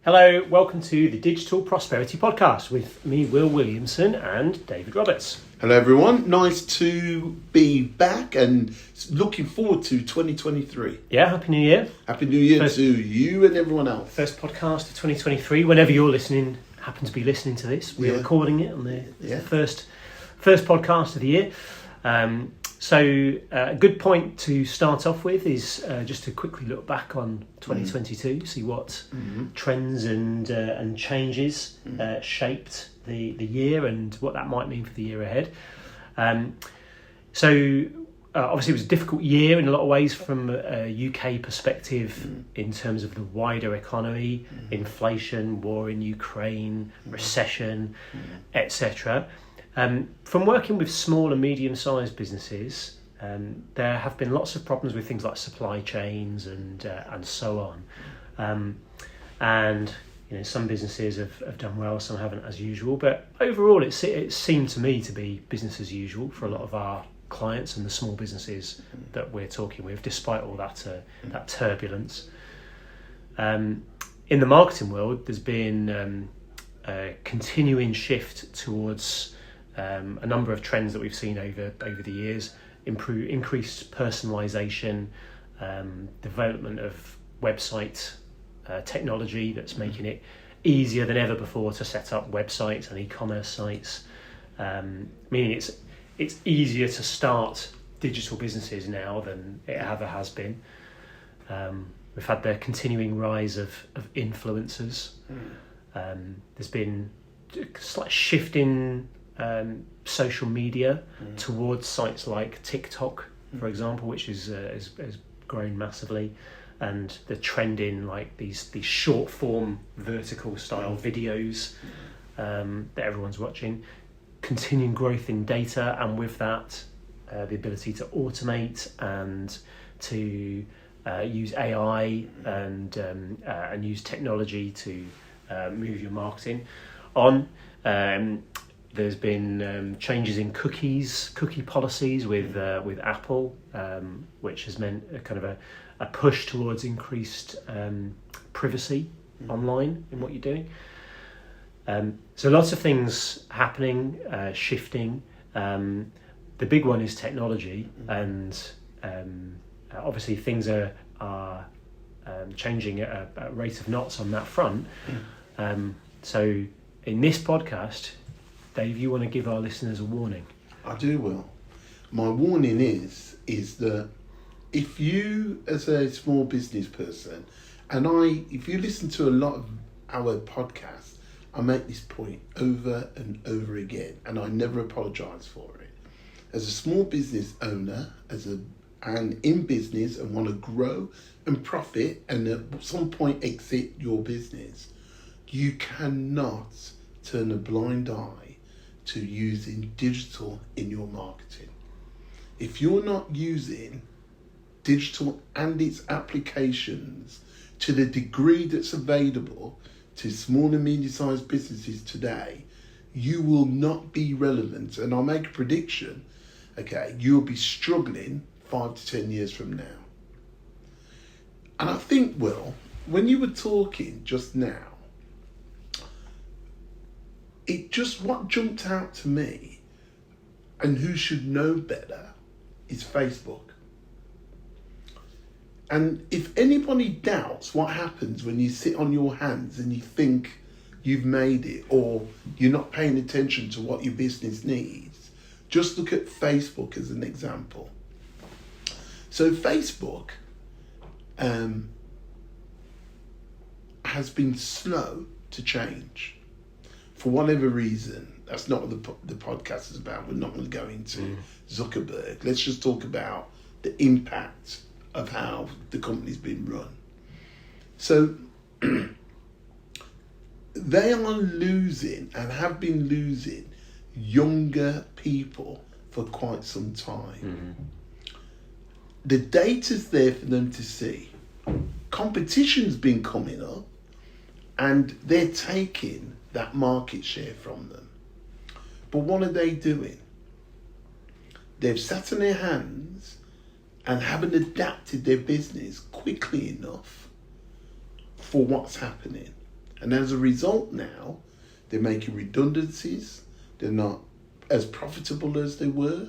Hello, welcome to the Digital Prosperity Podcast with me, Will Williamson, and David Roberts. Hello everyone, nice to be back and looking forward to 2023. Yeah, Happy New Year. Happy New Year to you and everyone else. First podcast of 2023, whenever you're listening, happen to be listening to this. We're recording it on the first podcast of the year. So a good point to start off with is just to quickly look back on 2022, see what trends and changes shaped the year and what that might mean for the year ahead. So obviously it was a difficult year in a lot of ways from a UK perspective in terms of the wider economy, inflation, war in Ukraine, recession, etc. From working with small and medium-sized businesses, there have been lots of problems with things like supply chains and so on. And you know, some businesses have done well, some haven't as usual. But overall, it seemed to me to be business as usual for a lot of our clients and the small businesses that we're talking with, despite all that turbulence. In the marketing world, there's been a continuing shift towards a number of trends that we've seen over the years: increased personalisation, development of website technology that's making it easier than ever before to set up websites and e-commerce sites. Meaning it's easier to start digital businesses now than it ever has been. We've had the continuing rise of influencers. There's been a slight shift in social media towards sites like TikTok, for example, which has grown massively, and the trend in like these short form vertical style videos that everyone's watching. Continuing growth in data, and with that the ability to automate and to use AI and use technology to move your marketing on. There's been changes in cookie policies with Apple, which has meant a kind of a push towards increased privacy online in what you're doing. So lots of things happening, shifting. The big one is technology, and obviously things are changing at a rate of knots on that front. So in this podcast, Dave, you want to give our listeners a warning? I do, Will. My warning is that if you, as a small business person, if you listen to a lot of our podcasts, I make this point over and over again, and I never apologise for it. As a small business owner, and in business and want to grow and profit and at some point exit your business, you cannot turn a blind eye to using digital in your marketing. If you're not using digital and its applications to the degree that's available to small and medium-sized businesses today, you will not be relevant. And I'll make a prediction, you'll be struggling 5 to 10 years from now. And I think, Will, when you were talking just now, what jumped out to me, and who should know better, is Facebook. And if anybody doubts what happens when you sit on your hands and you think you've made it, or you're not paying attention to what your business needs, just look at Facebook as an example. So Facebook has been slow to change. For whatever reason, that's not what the podcast is about. We're not going to go into Zuckerberg. Let's just talk about the impact of how the company's been run. So they are losing and have been losing younger people for quite some time. The data's there for them to see. Competition's been coming up, and they're taking that market share from them. But what are they doing? They've sat on their hands and haven't adapted their business quickly enough for what's happening. And as a result now, they're making redundancies. They're not as profitable as they were.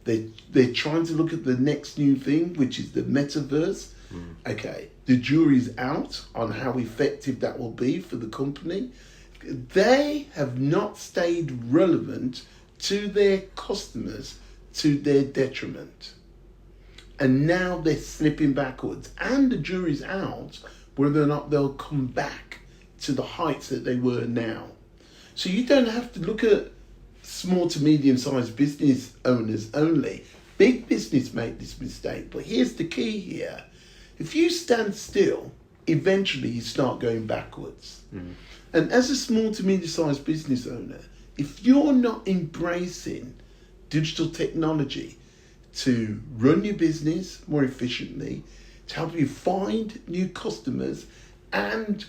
They're trying to look at the next new thing, which is the metaverse. Okay, the jury's out on how effective that will be for the company. They have not stayed relevant to their customers to their detriment. And now they're slipping backwards. And the jury's out whether or not they'll come back to the heights that they were now. So you don't have to look at small to medium-sized business owners only. Big business make this mistake. But here's the key here. If you stand still, eventually you start going backwards. And as a small to medium-sized business owner, if you're not embracing digital technology to run your business more efficiently, to help you find new customers and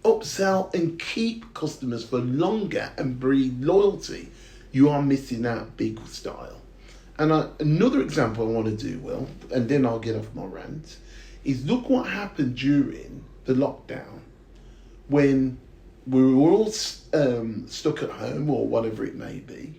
upsell and keep customers for longer and breed loyalty, you are missing out big style. And another example I want to do, Will, and then I'll get off my rant, is look what happened during the lockdown when we were all stuck at home or whatever it may be.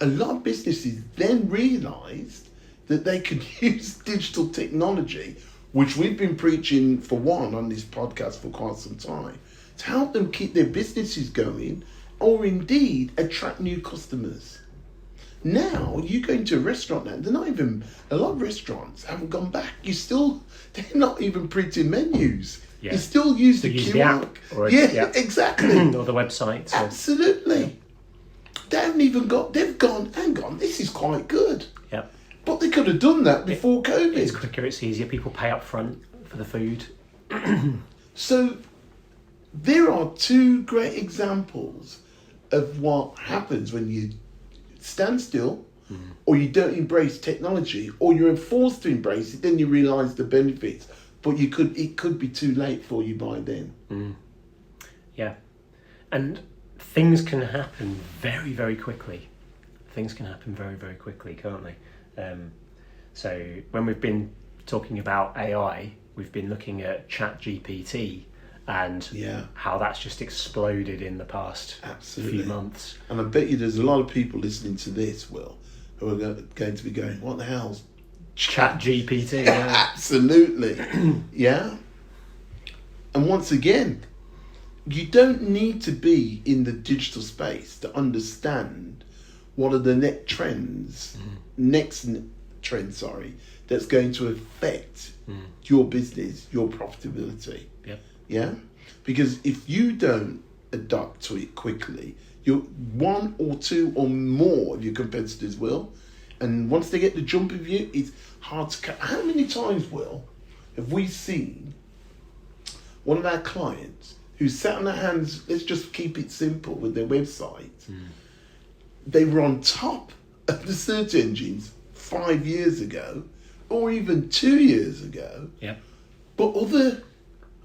A lot of businesses then realised that they could use digital technology, which we've been preaching for one on this podcast for quite some time, to help them keep their businesses going or indeed attract new customers. Now you go into a restaurant now, a lot of restaurants haven't gone back. They're not even printing menus. Yeah. You still use the QR. The app or exactly. or the website. Absolutely. They've gone, hang on, this is quite good. Yeah. But they could have done that before COVID. It's quicker, it's easier. People pay up front for the food. So there are two great examples of what happens when you stand still or you don't embrace technology, or you're forced to embrace it, then you realise the benefits. But it could be too late for you by then. Yeah. And things can happen very, very quickly. Things can happen very, very quickly, can't they? So when we've been talking about AI, we've been looking at ChatGPT and how that's just exploded in the past few months. And I bet you there's a lot of people listening to this, Will, who are going to be going, what the hell's ChatGPT? Absolutely. Yeah. And once again, you don't need to be in the digital space to understand what are the next trends, that's going to affect your business, your profitability. Yep. Yeah? Because if you don't adapt to it quickly, one or two or more of your competitors will. And once they get the jump of you, it's hard to catch. How many times, Will, have we seen one of our clients who sat on their hands, let's just keep it simple with their website. They were on top of the search engines 5 years ago, or even 2 years ago. Yep. But other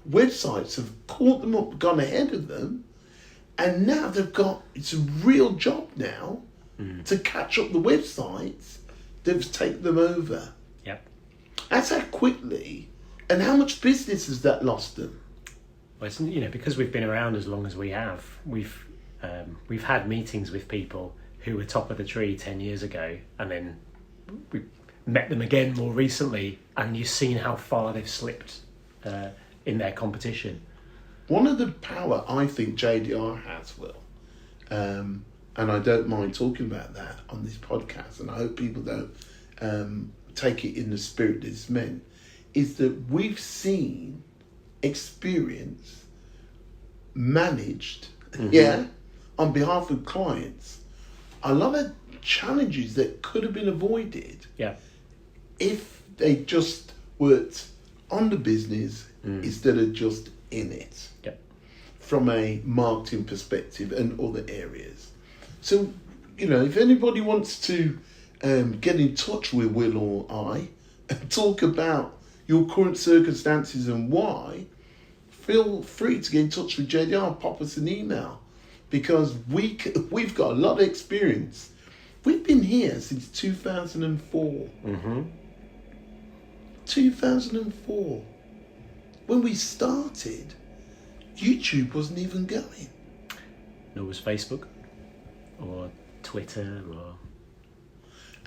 websites have caught them up, gone ahead of them, and now it's a real job now to catch up the websites that've taken them over. Yep. That's how quickly, and how much business has that lost them? Well, it's, because we've been around as long as we have, we've had meetings with people who were top of the tree 10 years ago, and then we met them again more recently, and you've seen how far they've slipped in their competition. One of the power I think JDR has, Will, and I don't mind talking about that on this podcast, and I hope people don't take it in the spirit that it's meant, is that we've seen experience managed on behalf of clients a lot of challenges that could have been avoided if they just worked on the business instead of just in it from a marketing perspective and other areas. So if anybody wants to get in touch with Will or I and talk about your current circumstances and why, feel free to get in touch with JDR, pop us an email, because we've got a lot of experience. We've been here since 2004. 2004. When we started, YouTube wasn't even going. Nor was Facebook or Twitter or...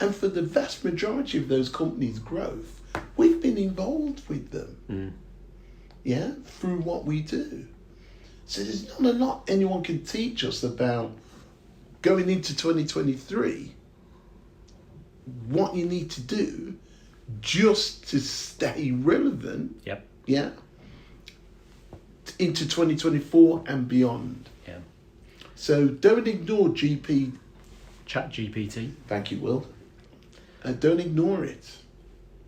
And for the vast majority of those companies' growth, we've been involved with them. Yeah, through what we do. So there's not a lot anyone can teach us about going into 2023, what you need to do just to stay relevant. Yep. Yeah. Into 2024 and beyond. Yeah. So don't ignore ChatGPT. Thank you, Will. Don't ignore it.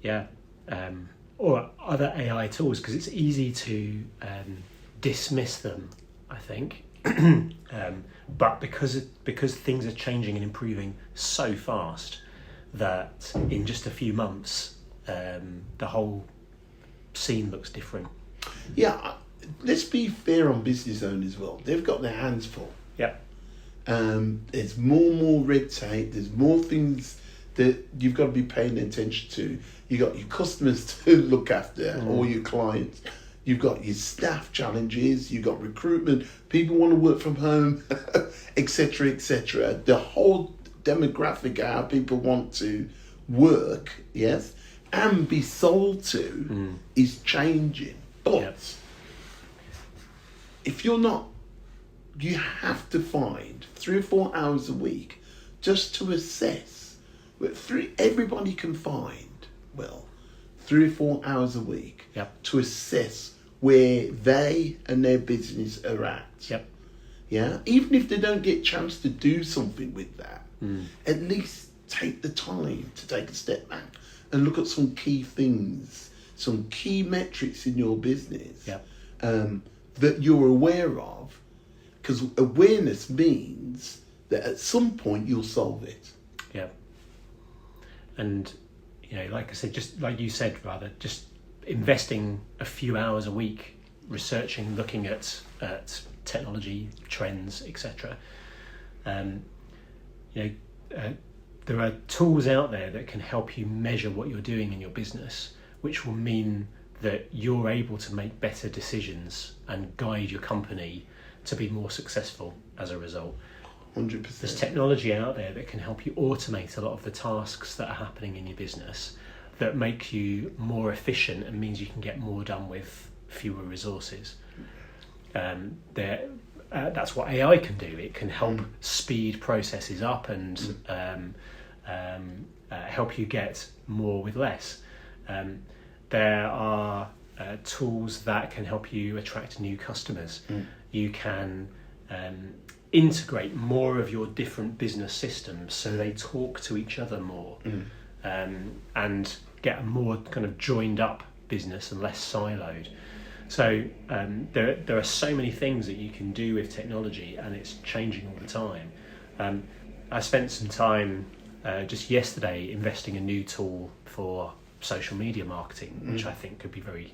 Yeah. Or other AI tools, because it's easy to dismiss them, I think. But because things are changing and improving so fast that in just a few months the whole scene looks different. Yeah, let's be fair on business owners as well. They've got their hands full. Yep. There's more and more red tape. There's more things that you've got to be paying attention to. You've got your customers to look after, or your clients. You've got your staff challenges. You've got recruitment. People want to work from home, etc., etc. The whole demographic of how people want to work, yes, and be sold to is changing. But if you're not, you have to find 3 or 4 hours a week just to assess. Everybody can find, 3 or 4 hours a week to assess where they and their business are at. Yep. Yeah, even if they don't get a chance to do something with that, at least take the time to take a step back and look at some key things, some key metrics in your business that you're aware of, because awareness means that at some point you'll solve it. Yeah. And, like I said, just like you said, rather, just investing a few hours a week researching, looking at technology trends, etc. There are tools out there that can help you measure what you're doing in your business, which will mean that you're able to make better decisions and guide your company to be more successful as a result. 100%. There's technology out there that can help you automate a lot of the tasks that are happening in your business, that make you more efficient and means you can get more done with fewer resources. That's what AI can do. It can help speed processes up and help you get more with less. There are tools that can help you attract new customers. You can integrate more of your different business systems so they talk to each other more, and get a more kind of joined up business and less siloed. So there are so many things that you can do with technology, and it's changing all the time. I spent some time just yesterday investing in a new tool for social media marketing, which I think could be very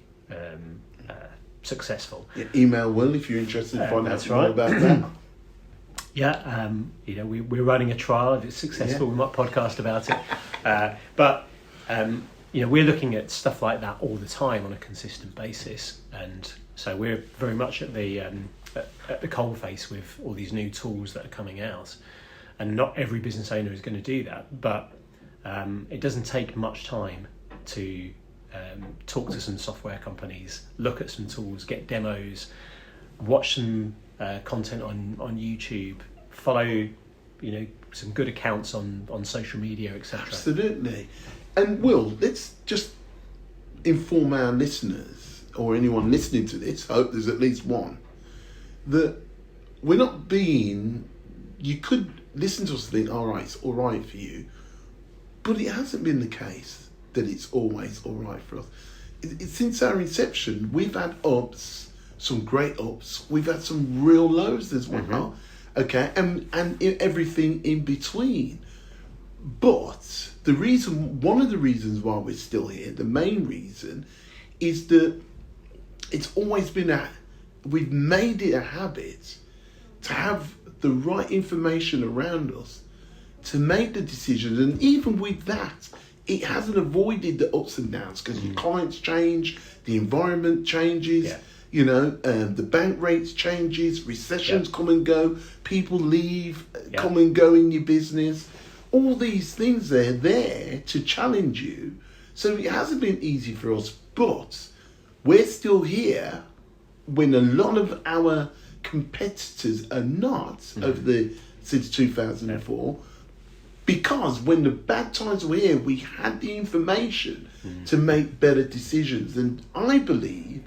successful. Yeah, email Will if you're interested in finding out more about that. Yeah, we're running a trial. If it's successful, we might podcast about it. But we're looking at stuff like that all the time on a consistent basis, and so we're very much at the coalface with all these new tools that are coming out. And not every business owner is going to do that, but it doesn't take much time to talk to some software companies, look at some tools, get demos, watch some content on YouTube, follow some good accounts on social media, etc. Absolutely. And Will, let's just inform our listeners, or anyone listening to this, I hope there's at least one, that we're not being, you could listen to us and think, all right, it's all right for you, but it hasn't been the case that it's always all right for us. Since our inception, we've had ups, some great ups, we've had some real lows as well, okay, and everything in between. But one of the reasons why we're still here, the main reason, is that it's always been we've made it a habit to have the right information around us to make the decisions, and even with that, it hasn't avoided the ups and downs, because your clients change, the environment changes, The bank rates changes, recessions come and go, people leave, Yeah. come and go in your business. All these things, they're there to challenge you. So it hasn't been easy for us, but we're still here when a lot of our competitors are not since 2004. Because when the bad times were here, we had the information to make better decisions. And I believe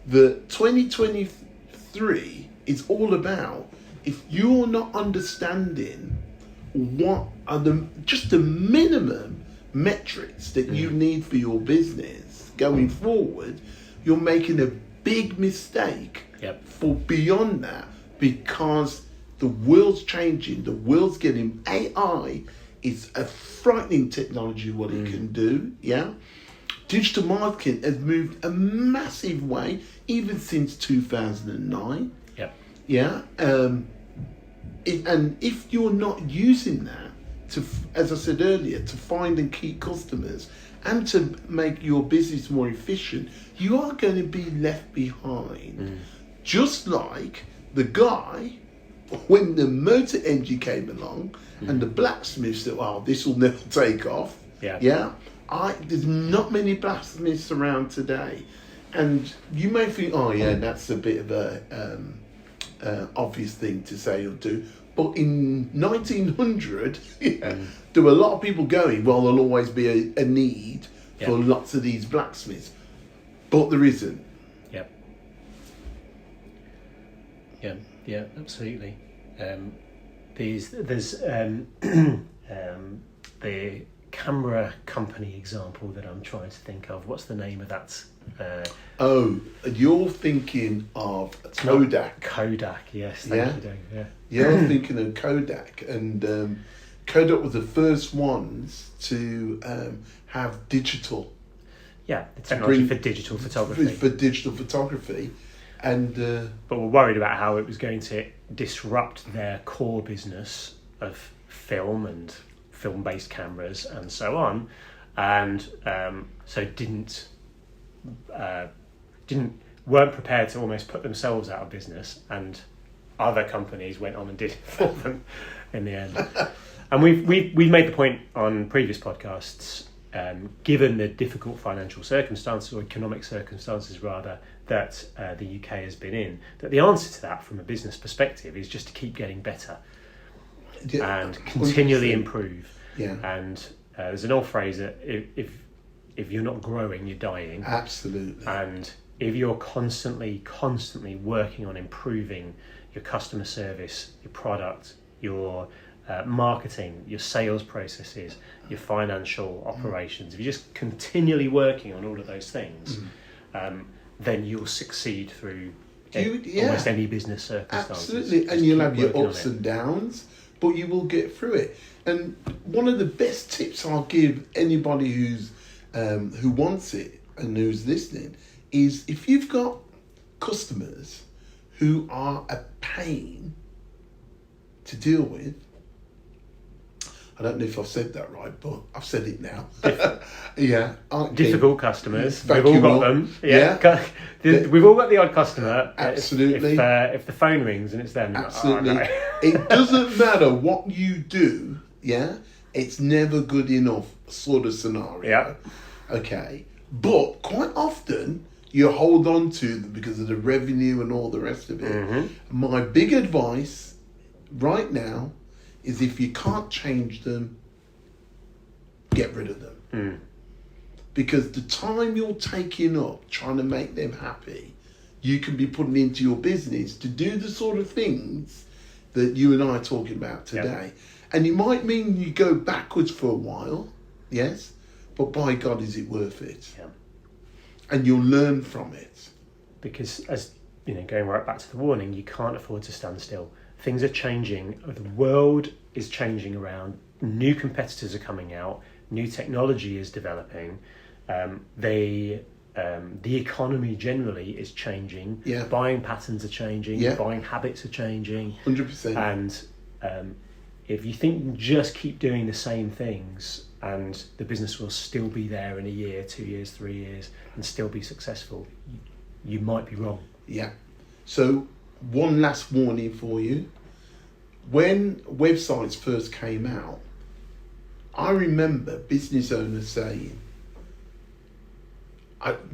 that 2023 is all about, if you're not understanding what are just the minimum metrics that you need for your business going forward, you're making a big mistake for beyond that, because the world's changing, the world's getting AI. It's a frightening technology what it can do, Digital marketing has moved a massive way, even since 2009. And if you're not using that to, as I said earlier, to find and keep customers and to make your business more efficient, you are going to be left behind. Just like the guy, when the motor engine came along and the blacksmith said, this will never take off. There's not many blacksmiths around today. And you may think, that's a bit of a obvious thing to say or do. But in 1900, there were a lot of people going, there'll always be a need for lots of these blacksmiths. But there isn't. Yeah, absolutely. There's the camera company example that I'm trying to think of. What's the name of that? You're thinking of Kodak. Kodak, yes. Thank you, Dave. You're thinking of Kodak, and Kodak was the first ones to have digital. The technology for digital photography. For digital photography. And but we're worried about how it was going to disrupt their core business of film and film-based cameras and so on, and so weren't prepared to almost put themselves out of business, and other companies went on and did it for them in the end. And we've made the point on previous podcasts, given the difficult financial circumstances, or economic circumstances rather, that the UK has been in, that the answer to that from a business perspective is just to keep getting better and continually 100%. Improve. And there's an old phrase that if you're not growing, you're dying. Absolutely. And if you're constantly working on improving your customer service, your product, your marketing, your sales processes, your financial operations, if you're just continually working on all of those things, then you'll succeed through almost any business circumstances. Absolutely, and you'll have your ups and downs, but you will get through it. And one of the best tips I'll give anybody who's who wants it and who's listening is, if you've got customers who are a pain to deal with, I don't know if I've said that right, but I've said it now. Difficult customers. We've all got them. We've all got the odd customer. Absolutely. If the phone rings and it's them. Absolutely. It doesn't matter what you do. It's never good enough sort of scenario. Okay. But quite often you hold on to them because of the revenue and all the rest of it. My big advice right now is, if you can't change them, get rid of them. Because the time you're taking up trying to make them happy, you can be putting into your business to do the sort of things that you and I are talking about today. And it might mean you go backwards for a while, yes, but by God, is it worth it? And you'll learn from it. Because, as you know, going right back to the warning, you can't afford to stand still. Things are changing. The world is changing around. New competitors are coming out. New technology is developing. The economy generally is changing. Buying patterns are changing. Buying habits are changing. 100%. And if you think you can just keep doing the same things and the business will still be there in a year, 2 years, 3 years, and still be successful, you might be wrong. Yeah. So one last warning for you. When websites first came out, I remember business owners saying,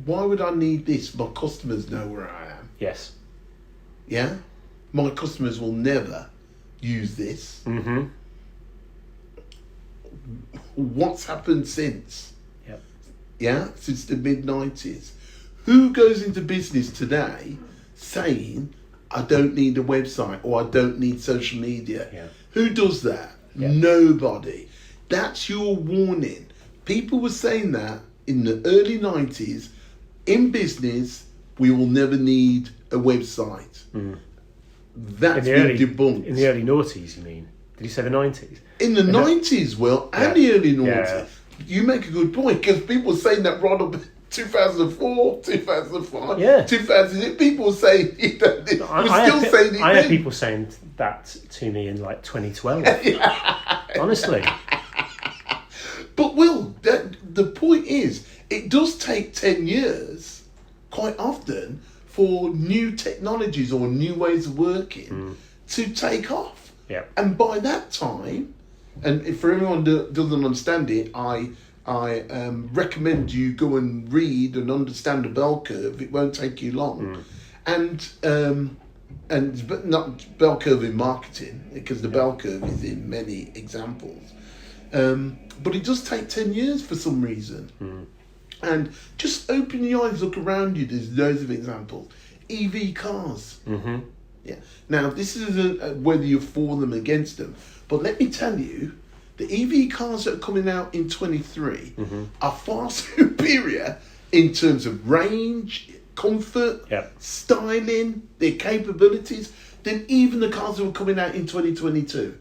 why would I need this? My customers know where I am. Yes. Yeah? My customers will never use this. Mm-hmm. What's happened since? Yep. Yeah? Since the mid-90s. Who goes into business today saying, I don't need a website or I don't need social media? Yeah. Who does that? Yeah. Nobody. That's your warning. People were saying that in the early 90s. In business, we will never need a website. That's been debunked. In the early noughties, you mean? Did you say the 90s? In the 90s, Will, and the early 90s. You make a good point, because people were saying that right up 2004, 2005, 2006. People were saying, I had people saying that to me in like 2012. Honestly. But Will, the point is, it does take 10 years, quite often, for new technologies or new ways of working to take off. Yeah. And by that time, and if for anyone doesn't understand it, I recommend you go and read and understand the bell curve. It won't take you long. But not bell curve in marketing, because the bell curve is in many examples. But it does take 10 years for some reason. And just open your eyes, look around you, there's loads of examples. EV cars. Mm-hmm. Yeah. Now, this isn't whether you're for them or against them, but let me tell you, the EV cars that are coming out in 23 are far superior in terms of range, comfort, styling, their capabilities, than even the cars that were coming out in 2022.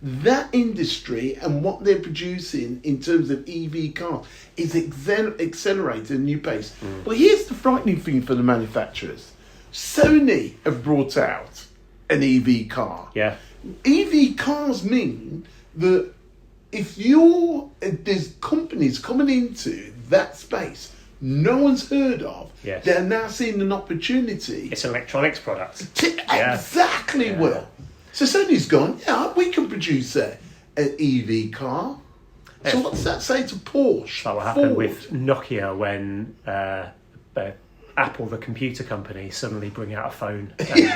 That industry and what they're producing in terms of EV cars is accelerating a new pace. But here's the frightening thing for the manufacturers. Sony have brought out an EV car. Yeah. EV cars mean that if there's companies coming into that space no one's heard of, they're now seeing an opportunity. It's an electronics product. Exactly, Will. So Sony's gone, we can produce an EV car. So what's that say to Porsche? That will happen with Nokia when Apple, the computer company, suddenly bring out a phone and,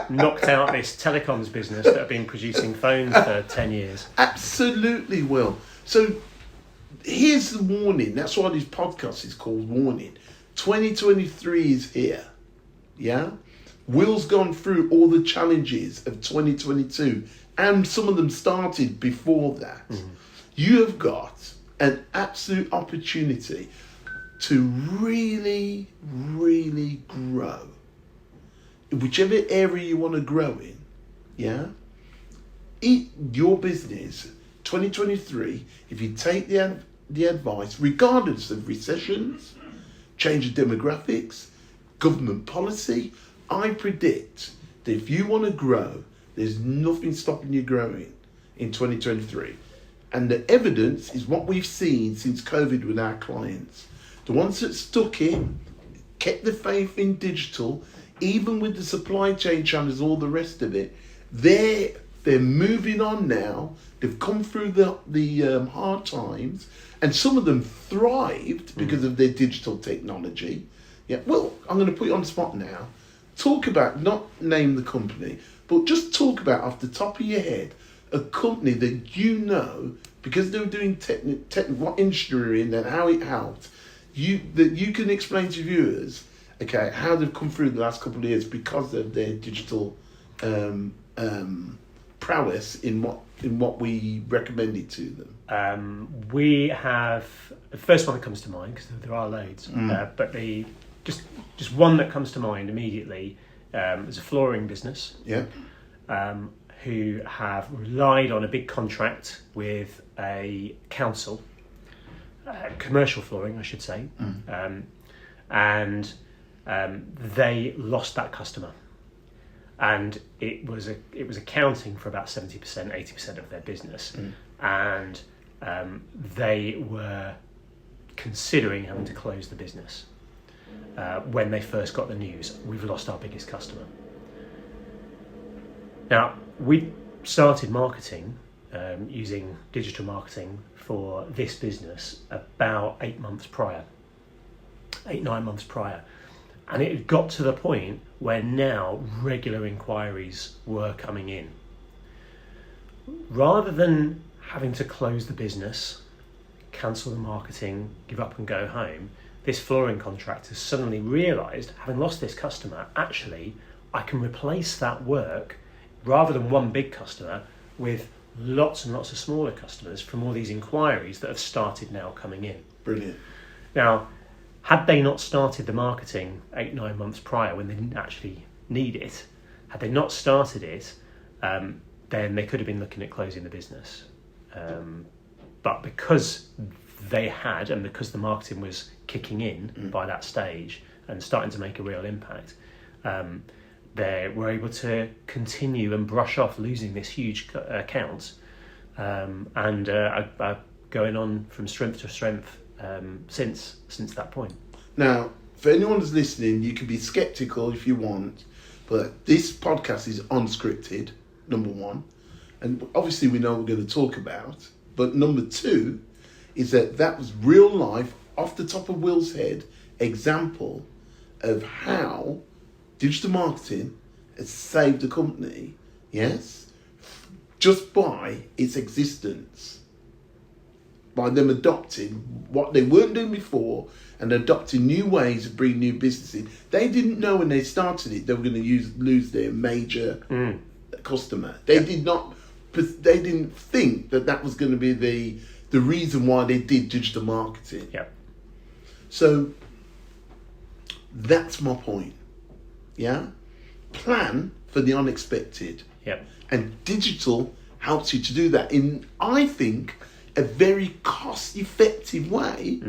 knocked out this telecoms business that have been producing phones for 10 years. Absolutely, Will. So here's the warning. That's why this podcast is called Warning. 2023 is here. Yeah? Will's gone through all the challenges of 2022, and some of them started before that. You have got an absolute opportunity to really, really grow. Whichever area you want to grow in, yeah? Your business, 2023, if you take the advice, regardless of recessions, change of demographics, government policy, I predict that if you want to grow, there's nothing stopping you growing in 2023. And the evidence is what we've seen since COVID with our clients. The ones that stuck in, kept the faith in digital, even with the supply chain challenges, all the rest of it, they're moving on now. They've come through the hard times, and some of them thrived because of their digital technology. Yeah. Well, I'm going to put you on the spot now. Talk about, not name the company, but just talk about off the top of your head a company that you know, because they were doing what industry they're in and how it helped. That you can explain to viewers, okay, how they've come through the last couple of years because of their digital prowess in what we recommended to them. We have the first one that comes to mind, because there are loads, but just one that comes to mind immediately is a flooring business. Yeah. Who have relied on a big contract with a council, commercial flooring, I should say, and they lost that customer, and it was accounting for about 70%, 80% of their business, and they were considering having to close the business. when they first got the news, we've lost our biggest customer. Now, we started marketing, using digital marketing for this business about 9 months prior. And it had got to the point where now regular inquiries were coming in. Rather than having to close the business, cancel the marketing, give up and go home, this flooring contractor suddenly realised, having lost this customer, actually, I can replace that work, rather than one big customer, with lots and lots of smaller customers from all these inquiries that have started now coming in. Brilliant. Now, had they not started the marketing 9 months prior, when they didn't actually need it, had they not started it, then they could have been looking at closing the business. But because they had, and because the marketing was kicking in by that stage and starting to make a real impact, they were able to continue and brush off losing this huge account, and are going on from strength to strength since that point. Now, for anyone who's listening, you can be sceptical if you want, but this podcast is unscripted, number one, and obviously we know what we're going to talk about, but number two is that was real life, off the top of Will's head, example of how digital marketing has saved the company, yes, just by its existence, by them adopting what they weren't doing before and adopting new ways of bringing new business in. They didn't know when they started it they were going to lose their major customer. They didn't think that was going to be the reason why they did digital marketing. Yeah. So that's my point. Yeah. Plan for the unexpected. Yeah. And digital helps you to do that in, I think, a very cost-effective way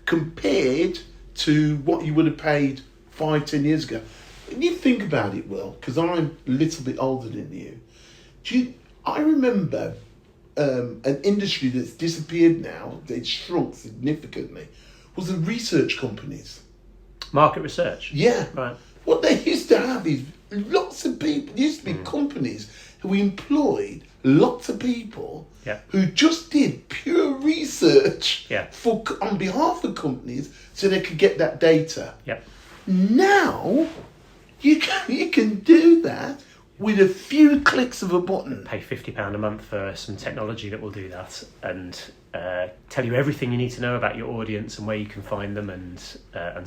compared to what you would have paid 5-10 years ago. When you think about it, Will, because I'm a little bit older than you, I remember an industry that's disappeared now, it's shrunk significantly, was the research companies. Market research? Yeah. Right. What they used to have is lots of people, there used to be companies who employed lots of people who just did pure research on behalf of companies so they could get that data. Yep. Now, you can do that with a few clicks of a button. Pay £50 a month for some technology that will do that and tell you everything you need to know about your audience and where you can find them and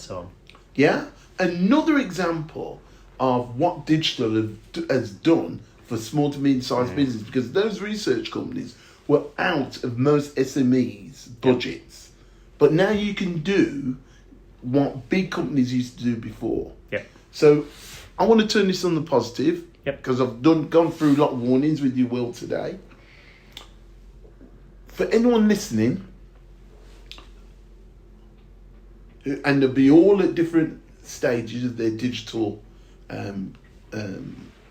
so on. Yeah. Another example of what digital has done for small to medium-sized business, because those research companies were out of most SMEs' budgets. But now you can do what big companies used to do before. Yeah. So I want to turn this on the positive, because I've gone through a lot of warnings with you, Will, today. For anyone listening, and they'll be all at different stages of their digital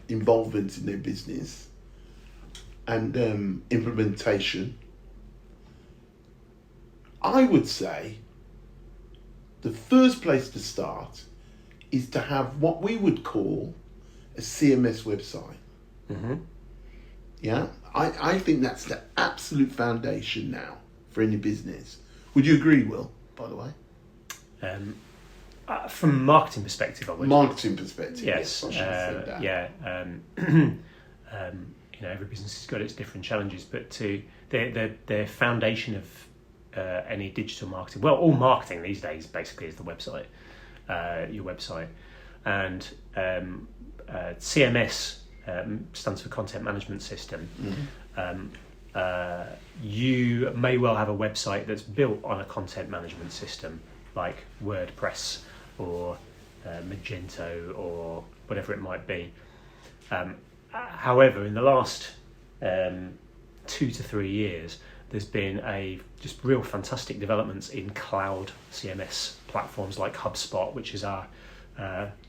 involvement in their business and implementation, I would say the first place to start is to have what we would call a CMS website. Mm-hmm. Yeah, I think that's the absolute foundation now for any business. Would you agree, Will, by the way? From a marketing perspective, I would. Marketing perspective, yes. I should have said that. Yeah. Every business has got its different challenges, but the foundation of any digital marketing, well, all marketing these days basically is the website, your website, and CMS stands for Content Management System. Mm-hmm. You may well have a website that's built on a content management system like WordPress or Magento or whatever it might be. However, in the last 2 to 3 years, there's been just real fantastic developments in cloud CMS platforms like HubSpot, which is our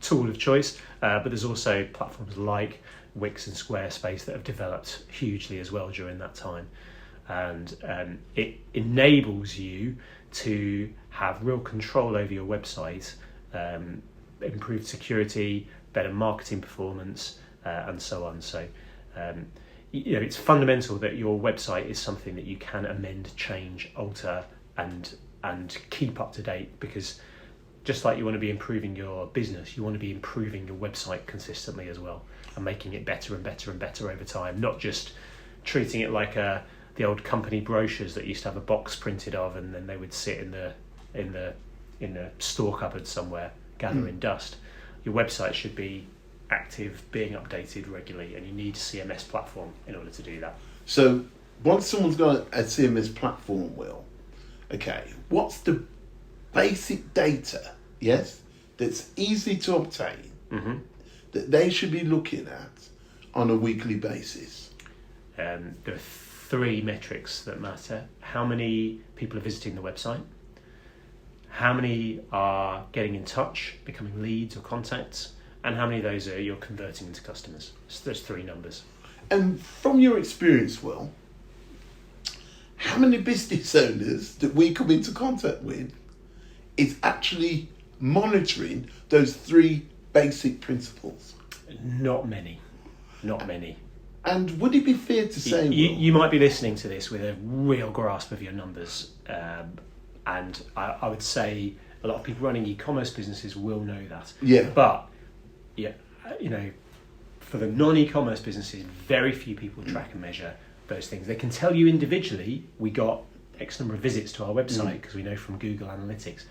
tool of choice, but there's also platforms like Wix and Squarespace that have developed hugely as well during that time. And it enables you to have real control over your website improved security, better marketing performance, and so on. So, it's fundamental that your website is something that you can amend, change, alter, and keep up to date, because just like you want to be improving your business, you want to be improving your website consistently as well, and making it better and better and better over time, not just treating it like the old company brochures that used to have a box printed of, and then they would sit in the store cupboard somewhere gathering dust. Your website should be active, being updated regularly, and you need a CMS platform in order to do that. So once someone's got a CMS platform, what's the basic data, that's easy to obtain, that they should be looking at on a weekly basis? There are 3 metrics that matter. How many people are visiting the website? How many are getting in touch, becoming leads or contacts? And how many of those are you're converting into customers? So there's 3 numbers. And from your experience, Will, how many business owners that we come into contact with is actually monitoring those 3 basic principles? Not many. And would it be fair to say, you might be listening to this with a real grasp of your numbers, and I would say a lot of people running e-commerce businesses will know that. Yeah. But for the non-e-commerce businesses, very few people track and measure those things. They can tell you individually, we got X number of visits to our website because we know from Google Analytics,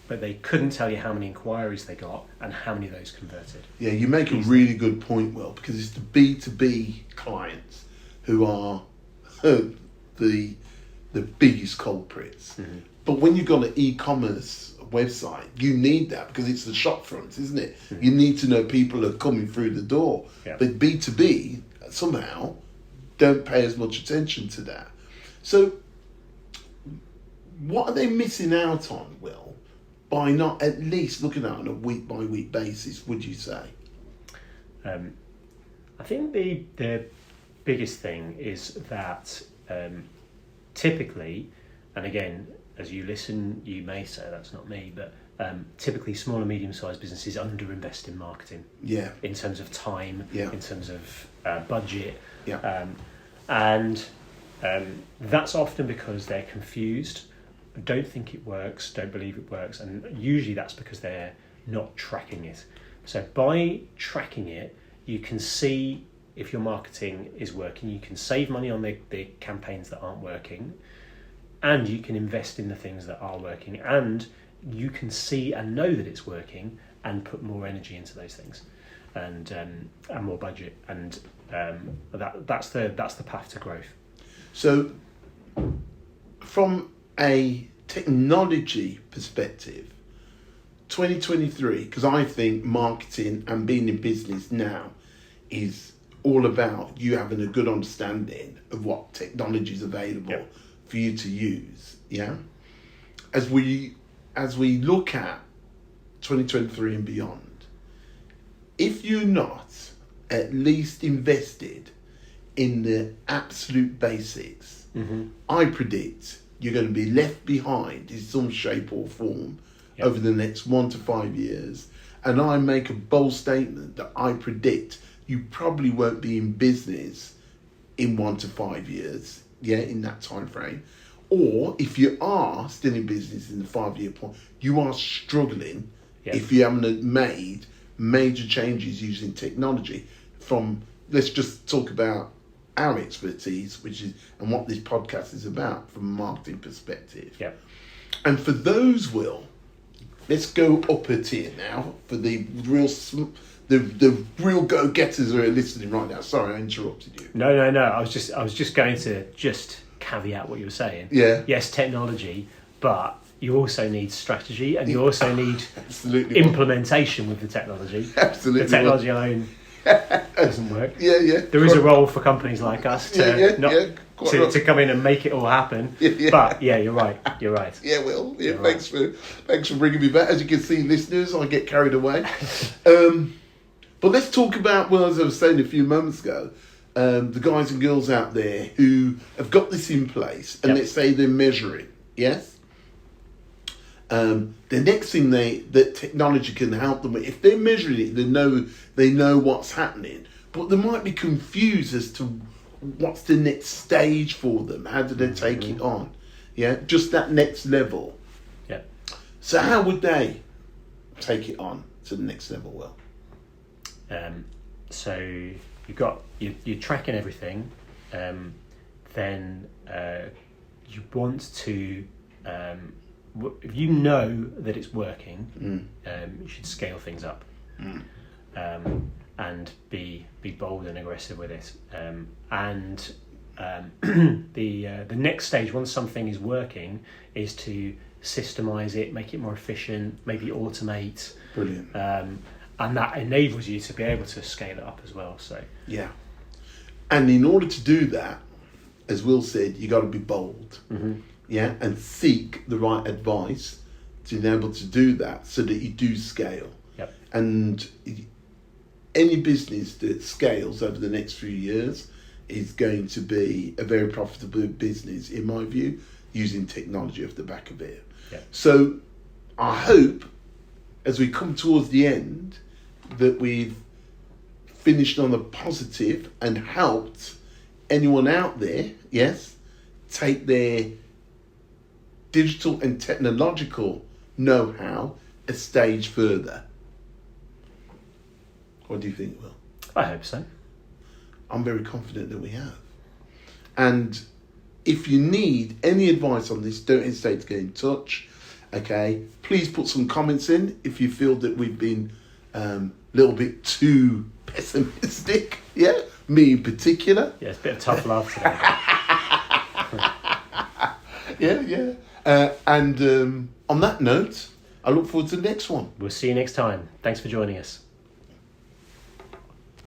but they couldn't tell you how many inquiries they got and how many of those converted. Yeah, you make a really good point, Will, because it's the B2B clients who are the biggest culprits. But when you've got an e-commerce website, you need that because it's the shop front, isn't it? You need to know people are coming through the door. Yeah. But B2B somehow don't pay as much attention to that. So what are they missing out on, Will, by not at least looking at it on a week by week basis, would you say? I think the biggest thing is that typically, and again, as you listen, you may say that's not me, but typically small and medium-sized businesses underinvest in marketing. Yeah. In terms of time, Yeah. in terms of budget. Yeah. And that's often because they're confused, don't think it works, don't believe it works, and usually that's because they're not tracking it. So by tracking it, you can see if your marketing is working, you can save money on the campaigns that aren't working, and you can invest in the things that are working, and you can see and know that it's working and put more energy into those things, and more budget, and that's the path to growth. So from a technology perspective, 2023, because I think marketing and being in business now is all about you having a good understanding of what technology is available for you to use. Yeah. As we look at 2023 and beyond, if you're not at least invested in the absolute basics, I predict you're going to be left behind in some shape or form over the next 1 to 5 years. And I make a bold statement that I predict you probably won't be in business in 1 to 5 years, in that time frame. Or if you are still in business in the 5-year point, you are struggling if you haven't made major changes using technology. Let's just talk about our expertise, which is, and what this podcast is about from a marketing perspective. Yeah. And for those, Will, let's go up a tier now for the real go-getters who are listening right now. Sorry, I interrupted you. No. I was just going to caveat what you were saying. Yeah. Yes, technology, but you also need strategy, and you also need absolutely implementation with the technology. Absolutely. The technology alone doesn't work. Yeah. There is a role for companies like us to come in and make it all happen. Yeah. But you're right. Yeah, Will. Yeah, thanks for bringing me back. As you can see, listeners, I get carried away. But let's talk about, well, as I was saying a few moments ago, the guys and girls out there who have got this in place, and let's say they're measuring, yes? The next thing that technology can help them with, if they're measuring it, they know what's happening, but they might be confused as to what's the next stage for them. How do they take it on? Yeah, just that next level. Yeah. So how would they take it on to the next level? Well, so you're tracking everything. Then you want to, if you know that it's working, you should scale things up, and be bold and aggressive with it. The next stage, once something is working, is to systemize it, make it more efficient, maybe automate. Brilliant. And that enables you to be able to scale it up as well. So yeah, and in order to do that, as Will said, you got to be bold. Yeah, and seek the right advice to be able to do that, so that you do scale. Yep. And any business that scales over the next few years is going to be a very profitable business, in my view, using technology off the back of it. Yep. So I hope, as we come towards the end, that we've finished on a positive and helped anyone out there, yes, take their digital and technological know-how a stage further. What do you think, Will? I hope so. I'm very confident that we have. And if you need any advice on this, don't hesitate to get in touch. Okay, please put some comments in if you feel that we've been a little bit too pessimistic. Yeah, me in particular. Yeah, it's a bit of tough love today. Yeah. And on that note, I look forward to the next one. We'll see you next time. Thanks for joining us.